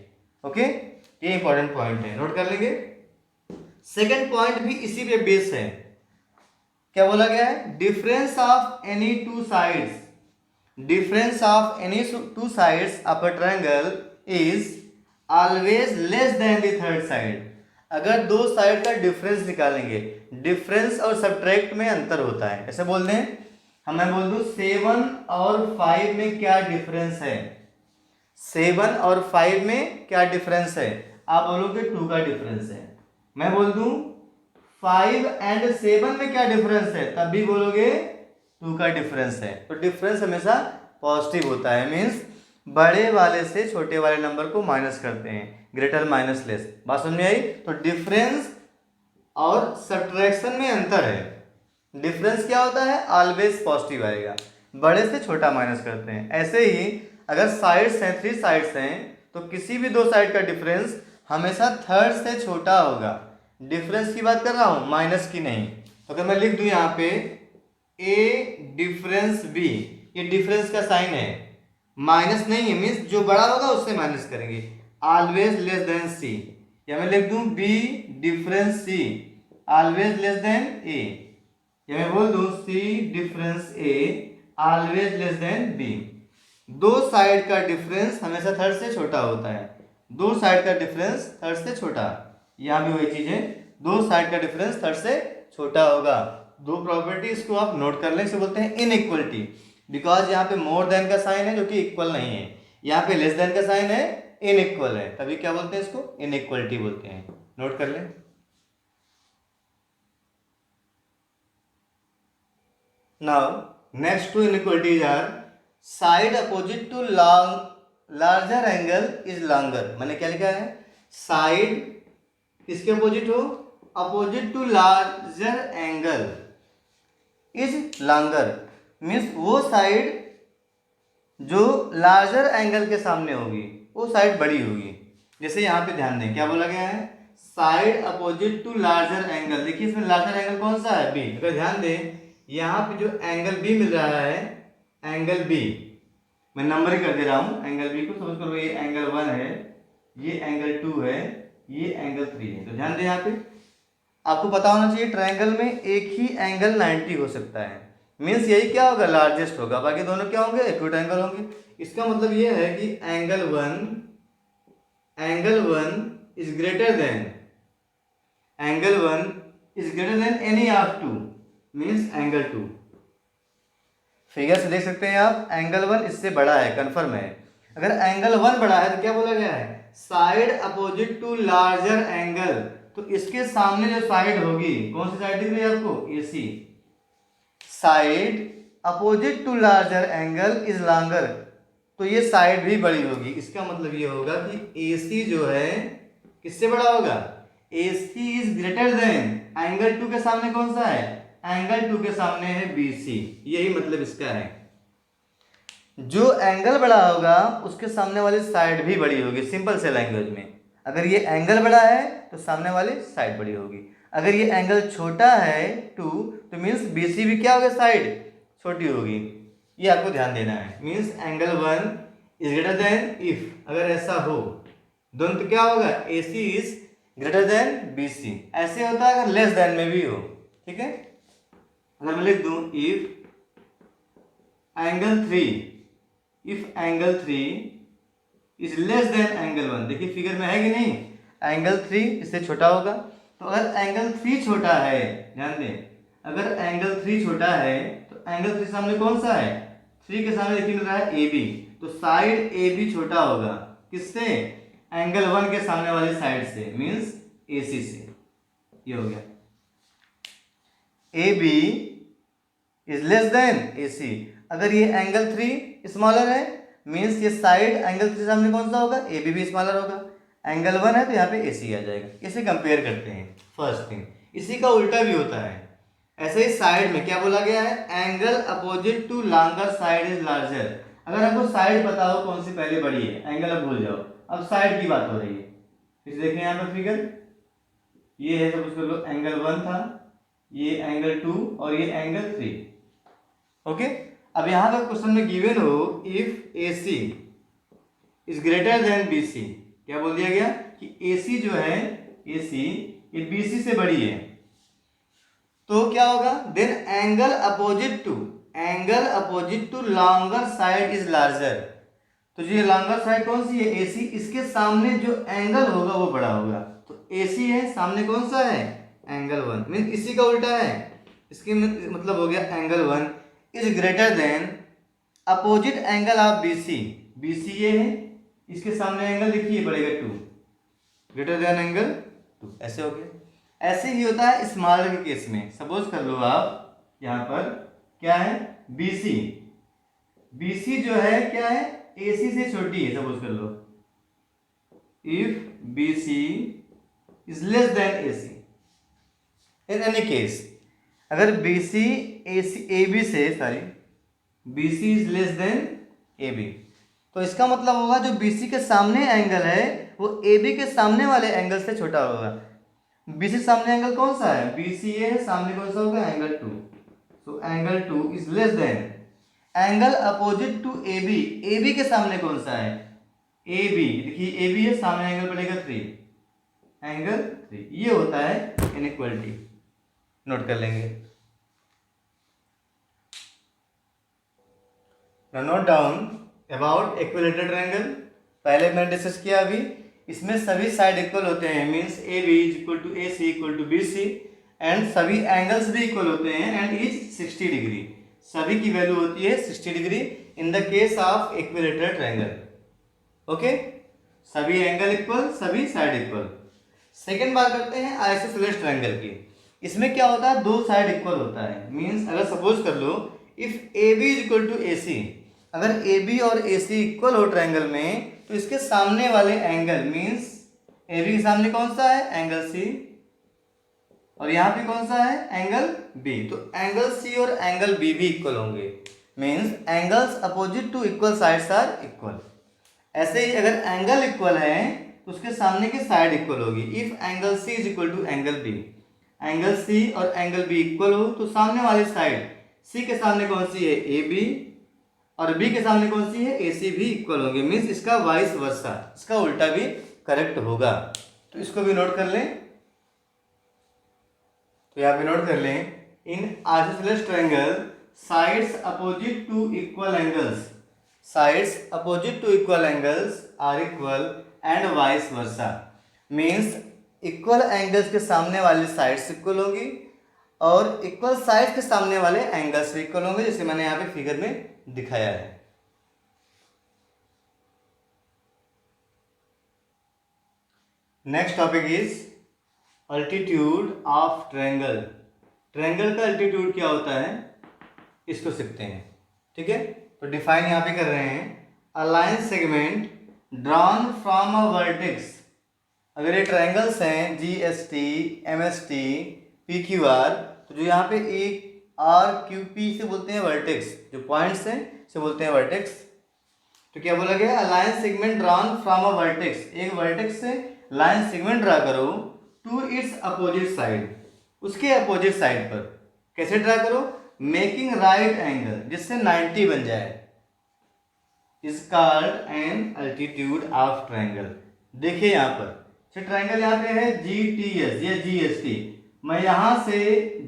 ओके, ये इंपॉर्टेंट पॉइंट है, नोट कर लेंगे। सेकंड पॉइंट भी इसी पे बेस है। क्या बोला गया है, difference of any two sides, difference of any two sides of a triangle is always less than the third side. अगर दो साइड का डिफरेंस निकालेंगे, डिफरेंस और सब्ट्रैक्ट में अंतर होता है, ऐसे बोल दें, मैं बोल दूं 7 और 5 में क्या डिफरेंस है, 7 और 5 में क्या डिफरेंस है, आप बोलोगे 2 का डिफरेंस है। मैं बोल दूं 5 एंड 7 में क्या डिफरेंस है, तब भी बोलोगे 2 का डिफरेंस है। तो डिफरेंस हमेशा पॉजिटिव होता है, मीन्स बड़े वाले से छोटे वाले नंबर को माइनस करते हैं, ग्रेटर माइनस लेस। बात समझ में आई। तो डिफरेंस और सब्ट्रैक्शन में अंतर है। डिफरेंस क्या होता है, ऑलवेज पॉजिटिव आएगा, बड़े से छोटा माइनस करते हैं। ऐसे ही अगर साइड्स हैं, 3 साइड्स हैं, तो किसी भी दो साइड का डिफरेंस हमेशा थर्ड से छोटा होगा। डिफरेंस की बात कर रहा हूं, माइनस की नहीं। तो अगर मैं लिख दूं यहाँ पे ए डिफरेंस बी, ये डिफरेंस का साइन है, माइनस नहीं है, मीन्स जो बड़ा होगा उससे माइनस करेंगे, ऑलवेज लेस देन सी। या मैं लिख दूं बी डिफरेंस सी, ऑलवेज लेस देन ए। या मैं बोल दूं सी डिफरेंस ए, ऑलवेज लेस देन बी। दो साइड का डिफरेंस हमेशा थर्ड से छोटा होता है, दो साइड का डिफरेंस थर्ड से छोटा। यहाँ भी वही चीज है, दो साइड का डिफरेंस थर्ड से छोटा होगा। दो प्रॉपर्टी इसको आप नोट कर लें, इसे बोलते हैं इनइक्वलिटी। बिकॉज यहाँ पे मोर देन का साइन है जो कि इक्वल नहीं है, यहाँ पे लेस देन का साइन है, इनइक्वल है, तभी क्या बोलते हैं इसको, इनइक्वलिटी बोलते हैं। नोट कर लें। Now next two inequalities are side opposite to larger angle is longer. मैंने क्या लिखा है, साइड किसके अपोजिट हो, opposite to larger angle is longer, means वो साइड जो लार्जर एंगल के सामने होगी वो साइड बड़ी होगी। जैसे यहाँ पे ध्यान दें, क्या बोला गया है, side opposite to larger angle. देखिए इसमें लार्जर एंगल कौन सा है, बी। अगर ध्यान दें, यहाँ पे जो एंगल बी मिल रहा है, एंगल बी, मैं नंबर ही कर दे रहा हूँ, एंगल बी को समझ करो, ये एंगल 1 है, ये एंगल 2 है, ये एंगल 3 है। तो ध्यान दें, यहाँ पे आपको पता होना चाहिए ट्रायंगल में एक ही एंगल 90 हो सकता है, मीन्स यही क्या होगा, लार्जेस्ट होगा, बाकी दोनों क्या होंगे, एक्यूट एंगल होंगे। इसका मतलब ये है कि angle 1 is greater then, angle 1 is greater then any of 2, means angle 2। Figure से देख सकते हैं आप, एंगल 1 इससे बड़ा है, कंफर्म है। अगर एंगल 1 बड़ा है तो क्या बोला गया है, side opposite to larger angle. तो इसके सामने जो साइड होगी, कौन सी साइड दिख रही है आपको, AC। Side opposite to larger angle is longer, तो ये साइड भी बड़ी होगी। इसका मतलब ये होगा कि AC जो है किससे बड़ा होगा, AC is greater then angle 2 के सामने कौन सा है, एंगल 2 के सामने है BC। यही मतलब इसका है, जो एंगल बड़ा होगा उसके सामने वाली साइड भी बड़ी होगी। सिंपल से लैंग्वेज में, अगर ये एंगल बड़ा है तो सामने वाली साइड बड़ी होगी। अगर ये एंगल छोटा है 2, तो मीन्स BC भी क्या होगा, साइड छोटी होगी। ये आपको ध्यान देना है, means angle 1 is greater then, if अगर ऐसा हो दोनों, तो क्या होगा, AC is greater then BC। ऐसे होता है अगर लेस देन में भी हो, ठीक है। अगर मैं लिख दूं if angle 3 if angle 3 is less than angle 1। देखिए फिगर में है कि नहीं, एंगल 3 इससे छोटा होगा। तो अगर एंगल 3 छोटा है, ध्यान दें, अगर एंगल 3 छोटा है तो एंगल 3 सामने कौन सा है, 3 के सामने देखिए मिल रहा है ए बी, तो साइड ए बी छोटा होगा किससे, एंगल 1 के सामने वाली साइड से, मीन्स ए सी से। ये हो गया, A B is less than A C. अगर ये एंगल 3 स्मॉलर है, मीन्स ये साइड एंगल 3 सामने कौन सा होगा, ए बी भी स्मॉलर होगा। एंगल 1 है तो यहाँ पे ए सी आ जाएगा। इसे कंपेयर करते हैं, फर्स्ट थिंग। इसी का उल्टा भी होता है, ऐसे ही साइड में क्या बोला गया है, angle opposite to longer side is larger. अगर आपको साइड पता हो कौन सी पहले बड़ी है, एंगल अब भूल जाओ, अब साइड की बात हो रही है। इसे देखें यहाँ पर फिगर, ये है सपोज कर लो एंगल 1 था, ये एंगल 2 और ये एंगल 3। ओके, अब यहाँ पर क्वेश्चन में गिवन हो if A C is greater than B C, क्या बोल दिया गया कि ए सी जो है, ए सी ये बी सी से बड़ी है, तो क्या होगा, then angle opposite to longer side is larger. तो जो ये लॉन्गर साइड कौन सी है, ए सी, इसके सामने जो एंगल होगा वो बड़ा होगा। तो ए सी है, सामने कौन सा है, एंगल 1, मीन इसी का उल्टा है। इसके मतलब हो गया angle 1 is greater than opposite angle of B C. B C ये है, इसके सामने एंगल देखिए बढ़ेगा 2, ग्रेटर देन एंगल 2, ऐसे हो गया। ऐसे ही होता है स्मॉलर के केस में। सपोज कर लो आप यहाँ पर क्या है, बी सी, बी सी जो है क्या है, ए सी से छोटी है। सपोज कर लो if B C is less than A C, in any case अगर बी सी ए बी से, sorry, B C is less than A B, तो इसका मतलब होगा जो बी सी के सामने एंगल है वो ए बी के सामने वाले एंगल से छोटा होगा। बी सी सामने एंगल कौन सा है, बी सी ए है, सामने कौन सा होगा, angle 2। So angle 2 is less than angle opposite to A B. A B के सामने कौन सा है, ए बी, देखिए ए बी है, सामने एंगल पड़ेगा 3, एंगल 3। ये होता है इनइक्वालिटी, नोट कर लेंगे। Now note down about equilateral triangle। पहले मैंने डिस्कस किया, अभी इसमें सभी साइड इक्वल होते हैं, means A B is equal to A C equal to B C, and सभी एंगल्स भी इक्वल होते हैं एंड इज 60 डिग्री। सभी की वैल्यू होती है 60 degree in the case of equilateral triangle. Okay, सभी एंगल इक्वल, सभी साइड इक्वल। सेकेंड बात करते हैं आइसोसेलेस ट्रायंगल की। इसमें क्या होता है, दो साइड इक्वल होता है, मीन्स अगर सपोज कर लो if A B is equal to A C, अगर ए बी और ए सी इक्वल हो ट्रायंगल में, तो इसके सामने वाले एंगल, मीन्स ए बी के सामने कौन सा है, एंगल सी, और यहाँ पे कौन सा है, एंगल बी। तो एंगल सी और एंगल बी भी इक्वल होंगे, means angles opposite to equal sides are equal. ऐसे ही अगर एंगल इक्वल है तो उसके सामने की साइड इक्वल होगी। If angle C is equal to angle B, angle C और एंगल बी इक्वल हो तो सामने वाली साइड, सी के सामने कौन सी है, ए बी, और बी के सामने कौन सी है, ए सी भी इक्वल होंगे, मीन्स इसका वाइस वर्सा, इसका उल्टा भी करेक्ट होगा। तो इसको भी नोट कर लें, तो यहाँ पे नोट कर लें, in isosceles triangle sides opposite to equal angles, sides opposite to equal angles are equal and vice versa, means equal angles के सामने वाली साइड्स इक्वल होंगी और इक्वल साइड्स के सामने वाले एंगल्स भी इक्वल होंगे, जैसे मैंने यहाँ पे फिगर में दिखाया है। Next topic is altitude of triangle. Triangle का अल्टीट्यूड क्या होता है, इसको सीखते हैं, ठीक है। तो डिफाइन यहाँ पे कर रहे हैं, a line segment drawn from a vertex. अगर ये ट्रायंगल्स हैं G S T, M S T, P Q R, तो जो यहाँ पे एक आर क्यू पी से बोलते हैं वर्टेक्स, जो पॉइंट्स हैं से बोलते हैं वर्टेक्स। तो क्या बोला गया, अ line segment drawn from a vertex, एक वर्टेक्स से लाइन सेगमेंट ड्रा करो टू इट्स अपोजिट साइड, उसके अपोजिट साइड पर। कैसे ड्रा करो, मेकिंग राइट एंगल, जिससे 90 बन जाए, is called an altitude of triangle. देखिए यहाँ पर ट्रायंगल यहाँ पे है जी टी एस या जी एस टी, मैं यहाँ से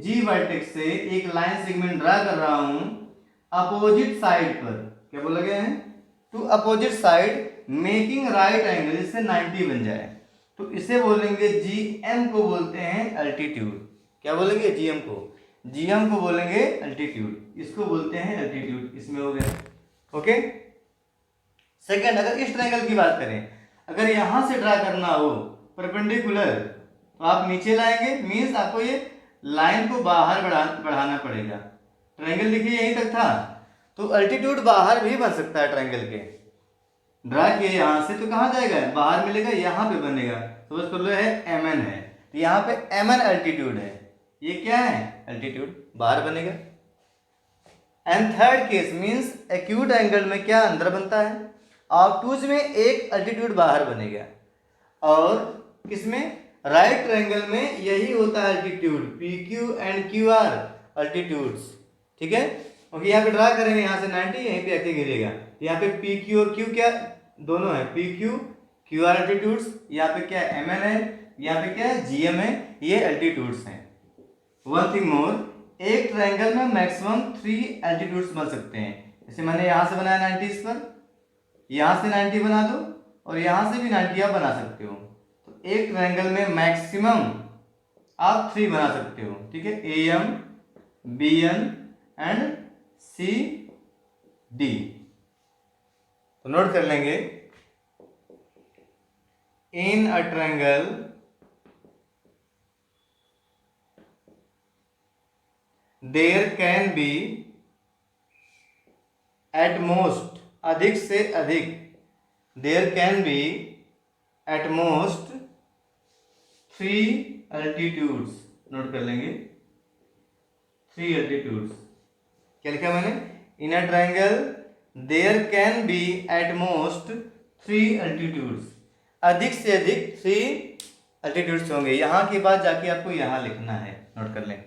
जी वर्टेक्स से एक लाइन सेगमेंट ड्रा कर रहा हूँ अपोजिट साइड पर। क्या बोला गया है, to opposite side making right angle, इससे 90 बन जाए, तो इसे बोलेंगे जीएम को बोलते हैं अल्टीट्यूड। क्या बोलेंगे? जीएम को बोलेंगे अल्टीट्यूड, इसको बोलते हैं अल्टीट्यूड। इसमें हो गया। ओके। सेकंड, अगर इस ट्रायंगल की बात करें, अगर यहां से ड्रा करना हो परपेंडिकुलर, तो आप नीचे लाएंगे, मीन्स आपको ये लाइन को बाहर बढ़ाना पड़ेगा। ट्रायंगल देखिए यहीं तक था, तो अल्टीट्यूड बाहर भी बन सकता है। ट्रायंगल के ड्रा किए यहां से, तो कहां जाएगा? बाहर मिलेगा, यहां पे बनेगा। सपोज कर लो है एमएन है, तो यहाँ पे एमएन अल्टीट्यूड है, ये क्या है? अल्टीट्यूड, बाहर बनेगा। And third case means acute angle में क्या अंदर बनता है? ऑब्टूज में एक अल्टीट्यूड बाहर बनेगा, और किसमें? राइट ट्रायंगल में यही होता है altitude, P Q and Q R altitudes. ठीक है, क्योंकि यहाँ पे ड्रा करेंगे, यहाँ से 90 यहीं पे आके गिरेगा, तो यहाँ पे पी क्यू और क्यू क्या दोनों है, P Q Q R altitudes. यहाँ पे क्या एम एन है, यहाँ पे क्या है जीएम है, ये अल्टीट्यूड्स हैं। वन थिंग मोर, एक ट्रायंगल में मैक्सिमम 3 एल्टीट्यूड्स बन सकते हैं। जैसे मैंने यहाँ से बनाया 90 इस पर, यहाँ से 90 बना दो, और यहाँ से भी 90 आप बना सकते हो। तो एक ट्रायंगल में मैक्सिमम आप 3 बना सकते हो। ठीक है, A M B N and C D. तो नोट कर लेंगे, in a triangle there can be at most, अधिक से अधिक, there can be at most 3 altitudes. Note कर लेंगे 3 अल्टीट्यूड्स। क्या लिखा मैंने? In a triangle there can be at most 3 altitudes, अधिक से अधिक 3 अल्टीट्यूड्स होंगे। यहां की बात जाके आपको यहां लिखना है, नोट कर लें।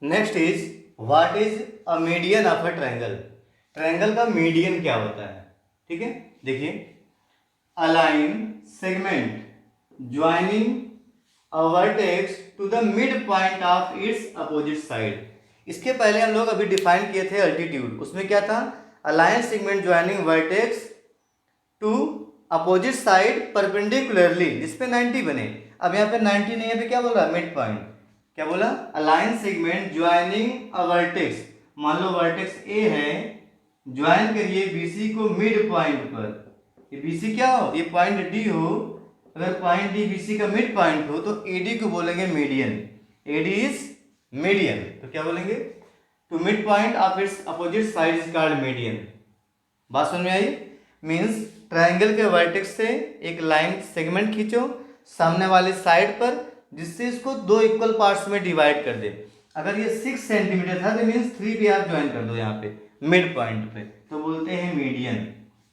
Next is what is a median of a triangle. Triangle का मीडियन क्या होता है? ठीक है, देखिए, a line segment joining a vertex to the mid point of its opposite side. इसके पहले हम लोग अभी डिफाइन किए थे अल्टीट्यूड, उसमें क्या था? A line segment joining vertex to opposite side perpendicularly, जिसपे 90 बने। अब यहाँ पे 90 नहीं है, पे क्या बोल रहा है? Mid point. क्या बोला? अ line segment joining a vertex, मान लो वर्टेक्स ए है, ज्वाइन करिए बीसी को मिड पॉइंट पर। ये बीसी क्या हो? ये पॉइंट डी हो। अगर पॉइंट डी बीसी का मिड पॉइंट हो, तो एडी को बोलेंगे मीडियन। AD is median. तो क्या बोलेंगे? To mid point of its opposite side is called median. बात समझ में आई? मीन्स ट्रायंगल के वर्टेक्स से एक लाइन सेगमेंट खींचो सामने वाले साइड पर, जिससे इसको 2 इक्वल पार्ट्स में डिवाइड कर दे। अगर ये 6 सेंटीमीटर था, तो मीन्स 3 पे आप ज्वाइन कर दो यहाँ पे मिड पॉइंट पे, तो बोलते हैं मीडियन।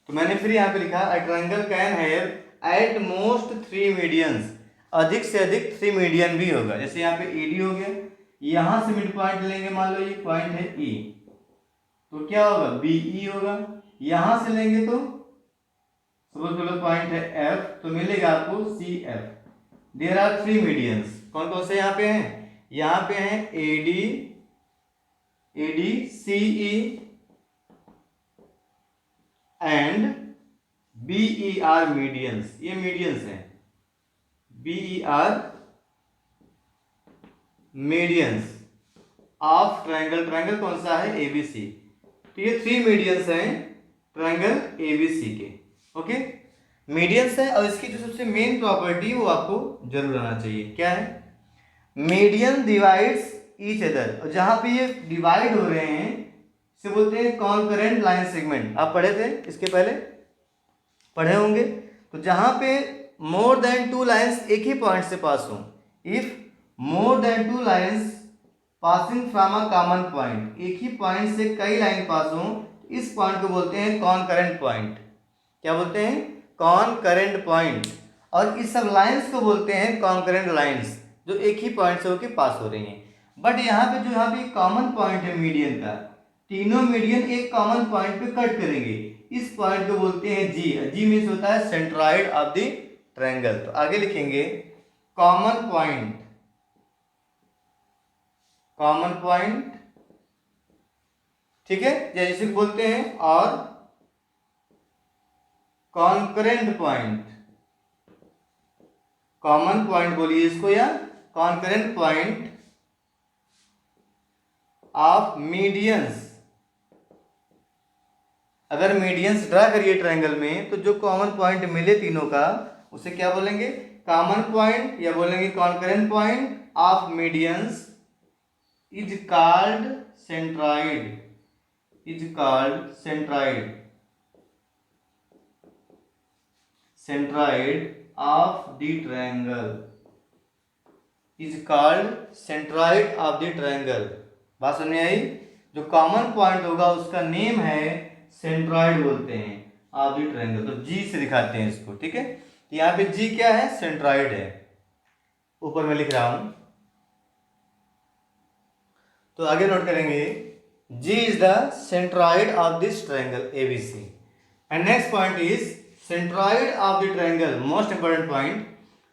तो मैंने फिर यहाँ पे लिखा, a triangle can have eight most 3 medians, अधिक से अधिक 3 मीडियन भी होगा। जैसे यहाँ पे ईडी हो गया, यहां से मिड पॉइंट लेंगे, मान लो ये पॉइंट है ई, तो क्या होगा? बीई होगा। यहां से लेंगे तो सपोज करो पॉइंट है एफ, तो मिलेगा आपको C F. There are 3 medians. कौन कौन से यहाँ पे हैं? यहाँ पे हैं AD, AD, CE and BE are medians. ये मीडियंस हैं, BE are medians of triangle. Triangle कौन सा है? एबीसी। तो ये 3 मीडियंस हैं ट्रायंगल एबीसी के। ओके, मीडियंस है, और इसकी जो सबसे मेन प्रॉपर्टी वो आपको जरूर आना चाहिए। क्या है? मीडियन डिवाइड्स ईच अदर, और जहां पे ये डिवाइड हो रहे हैं इसे बोलते हैं कॉन्करेंट लाइन सेगमेंट। आप पढ़े थे इसके पहले, पढ़े होंगे। तो जहां पे मोर देन 2 लाइंस एक ही पॉइंट से पास हो, if more than 2 lines passing from a common point, एक ही पॉइंट से कई लाइन पास हो, इस पॉइंट को बोलते हैं कॉन्करेंट पॉइंट। क्या बोलते हैं? Concurrent point. और इस सब लाइंस को बोलते हैं कॉन्करेंट लाइंस, जो एक ही पॉइंट से होकर पास हो रही हैं। बट यहाँ पे जो यहाँ पे कॉमन पॉइंट है मीडियन का, तीनों मीडियन एक कॉमन पॉइंट पे कट करेंगे, इस पॉइंट को बोलते हैं जी। जी मीन्स होता है सेंट्रॉइड ऑफ द ट्रायंगल। तो आगे लिखेंगे कॉमन पॉइंट कॉमन पॉइंट, ठीक है, जैसे बोलते हैं, और कॉन्करेंट पॉइंट, कॉमन पॉइंट बोलिए इसको, या कॉन्करेंट पॉइंट ऑफ मीडियंस। अगर मीडियंस ड्रा करिए ट्रायंगल में, तो जो कॉमन पॉइंट मिले तीनों का, उसे क्या बोलेंगे, कॉमन पॉइंट, या बोलेंगे concurrent point of medians is called centroid, is called centroid, centroid of the triangle, is called centroid of the triangle. बात समझ आई? जो कॉमन पॉइंट होगा उसका नेम है सेंट्रॉइड बोलते हैं ऑफ द ट्रायंगल। तो जी से दिखाते हैं इसको, ठीक है। तो यहाँ पे जी क्या है, सेंट्रॉइड है, ऊपर में लिख रहा हूं। तो आगे नोट करेंगे, G is the centroid of this triangle ABC. And next point is centroid of the triangle, most important point,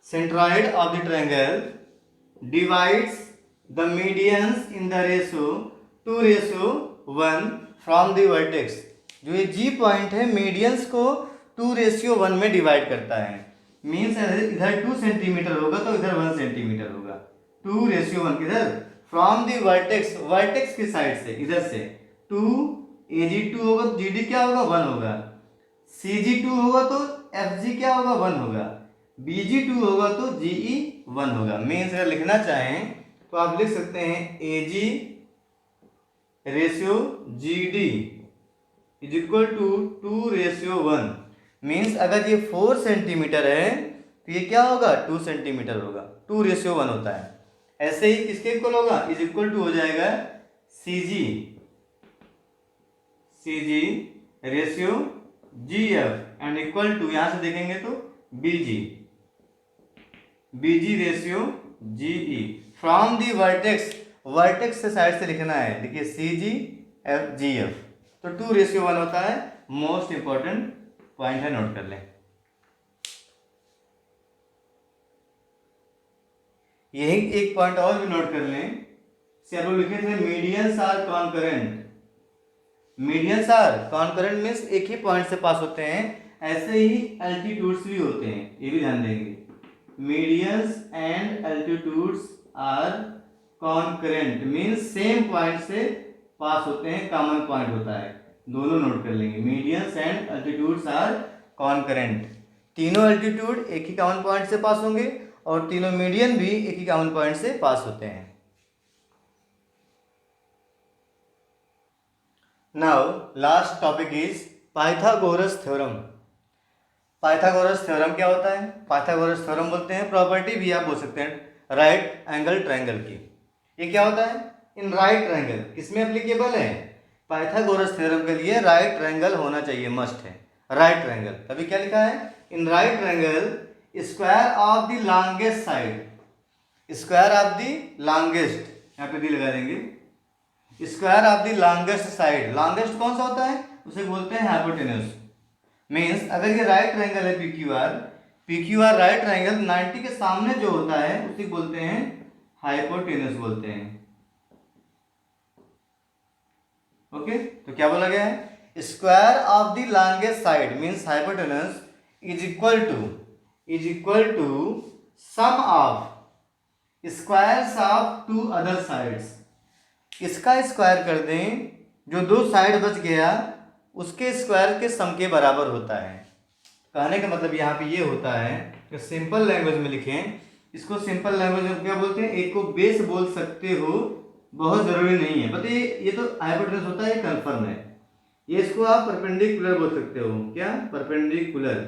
centroid of the triangle divides the medians in the ratio 2:1 from the vertex। जो ये G point है, medians को 2:1 में divide करता है। Means इधर 2 centimetre होगा तो इधर 1 सेंटीमीटर होगा। 2:1 किधर, फ्रॉम दी वर्टेक्स, वर्टेक्स की साइड से, इधर से 2 AG2 होगा तो GD क्या होगा, 1 होगा। CG2 होगा तो FG क्या होगा, 1 होगा। BG2 होगा तो GE 1 होगा। मीन्स अगर लिखना चाहें तो आप लिख सकते हैं AG ratio GD is equal to 2:1। मीन्स अगर ये 4 सेंटीमीटर है तो ये क्या होगा, 2 सेंटीमीटर होगा, 2:1 होता है। ऐसे ही किसके इक्वल होगा, इज इक्वल टू हो जाएगा CG ratio GF and equal to, यहां से देखेंगे तो BG ratio GE from the vertex, vertex से साइड से लिखना है, देखिए CGF तो 2:1 होता है। मोस्ट इंपॉर्टेंट पॉइंट है, नोट कर लें। यही एक पॉइंट और भी नोट कर लें, से आप लोग लिखे थे medians are concurrent. Medians are concurrent means एक ही पॉइंट से पास होते हैं, ऐसे ही एल्टीट्यूड्स भी होते हैं, ये भी ध्यान देंगे। Medians and altitudes are concurrent means same point से पास होते हैं, कॉमन पॉइंट होता है, दोनों नोट कर लेंगे। Medians and altitudes are concurrent, तीनों एल्टीट्यूड एक ही कॉमन पॉइंट से पास होंगे और तीनों मीडियन भी एक ही कॉमन पॉइंट से पास होते हैं। Now last topic is Pythagoras theorem. Pythagoras theorem क्या होता है, पाइथागोरस थ्योरम बोलते हैं, प्रॉपर्टी भी आप बोल सकते हैं राइट एंगल ट्रायंगल की। ये क्या होता है, इन राइट ट्रायंगल, किसमें एप्लीकेबल है, पाइथागोरस थ्योरम के लिए राइट ट्रायंगल होना चाहिए, मस्ट है राइट ट्रायंगल। तभी क्या लिखा है, इन right triangle square of the longest side, square of the longest, यहाँ पे डी लगा देंगे, square of the longest side, longest कौन सा होता है, उसे बोलते हैं हाइपोटेन्यूज। मीन्स अगर ये राइट ट्रायंगल है PQR राइट ट्रायंगल, 90 के सामने जो होता है उसे बोलते हैं हाइपोटेन्यूज बोलते हैं। ओके, तो क्या बोला गया है, square of the longest side means hypotenuse is equal to sum of squares of 2 other sides. इसका स्क्वायर कर दें, जो 2 साइड बच गया उसके स्क्वायर के सम के बराबर होता है। कहने का मतलब यहाँ पे ये होता है कि सिंपल लैंग्वेज में लिखें, इसको सिंपल लैंग्वेज में क्या बोलते हैं, एक को बेस बोल सकते हो, बहुत जरूरी नहीं है, पता ये तो हाइपोटेन्यूज होता है, कंफर्म है। ये इसको आप परपेंडिकुलर बोल सकते हो, क्या, परपेंडिकुलर,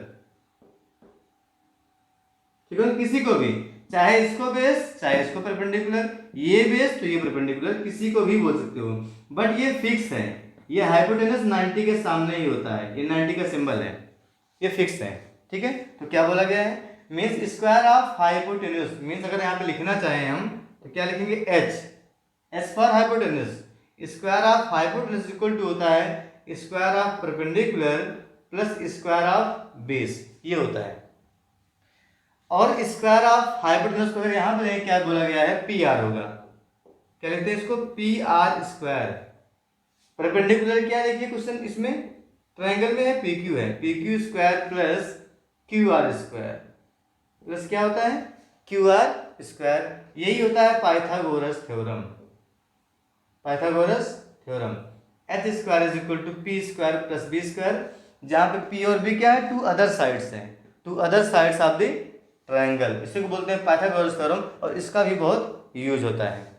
ठीक है, किसी को भी, चाहे इसको बेस चाहे इसको परपेंडिकुलर, ये बेस तो ये परपेंडिकुलर, किसी को भी बोल सकते हो, बट ये फिक्स है, ये हाइपोटेन्यूज 90 के सामने ही होता है, ये 90 का सिंबल है, ये फिक्स है, ठीक है। तो क्या बोला गया है, means square of hypotenuse, means अगर यहाँ पे लिखना चाहें हम तो क्या लिखेंगे, H for hypotenuse, square of hypotenuse equal to होता है square of perpendicular plus square of base, ये होता है। और स्क्वायर ऑफ हाइपोटेन्यूज को यहाँ पे क्या बोला गया है, PR होगा, क्या लिखते हैं इसको, पी आर स्क्वायर। परपेंडिकुलर क्या देखिए क्वेश्चन इसमें, ट्रायंगल में है पी क्यू है, P Q square plus Q R square plus क्या होता है, क्यू आर स्क्वायर। यही होता है Pythagoras theorem, Pythagoras theorem. H square is equal to P square plus B square, जहाँ पे पी और बी क्या है, टू अदर साइड्स हैं, two other sides of the triangle, इसी को बोलते हैं पाइथागोरस थ्योरम, और इसका भी बहुत यूज होता है।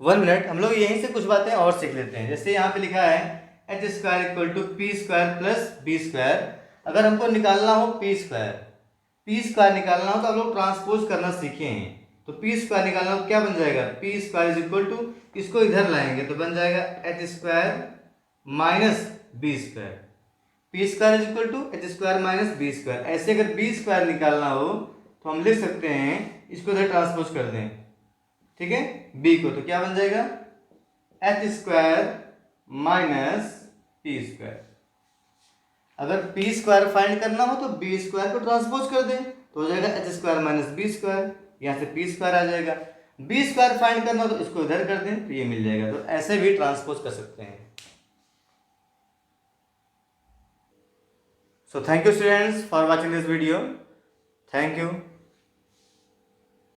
1 मिनट, हम लोग यहीं से कुछ बातें और सीख लेते हैं। जैसे यहाँ पे लिखा है H square equal to P square plus B square. अगर हमको निकालना हो पी स्क्वायर निकालना हो तो हम लोग ट्रांसपोज करना सीखे हैं। तो पी स्क्वायर निकालना हो क्या बन जाएगा, P square is equal to, इसको इधर लाएंगे तो बन जाएगा H square minus B square, P square is equal to H square minus B square. ऐसे अगर बी स्क्वायर निकालना हो तो हम लिख सकते हैं, इसको इधर ट्रांसपोज कर दें, ठीक है, बी को, तो क्या बन जाएगा H square minus P square. अगर पी स्क्वायर फाइंड करना हो तो बी स्क्वायर को ट्रांसपोज कर दें तो हो जाएगा H square minus B square, यहाँ से पी स्क्वायर आ जाएगा। बी स्क्वायर फाइंड करना हो तो इसको इधर कर दें तो ये मिल जाएगा। तो ऐसे भी ट्रांसपोज कर सकते हैं। So thank you students for watching this video, thank you.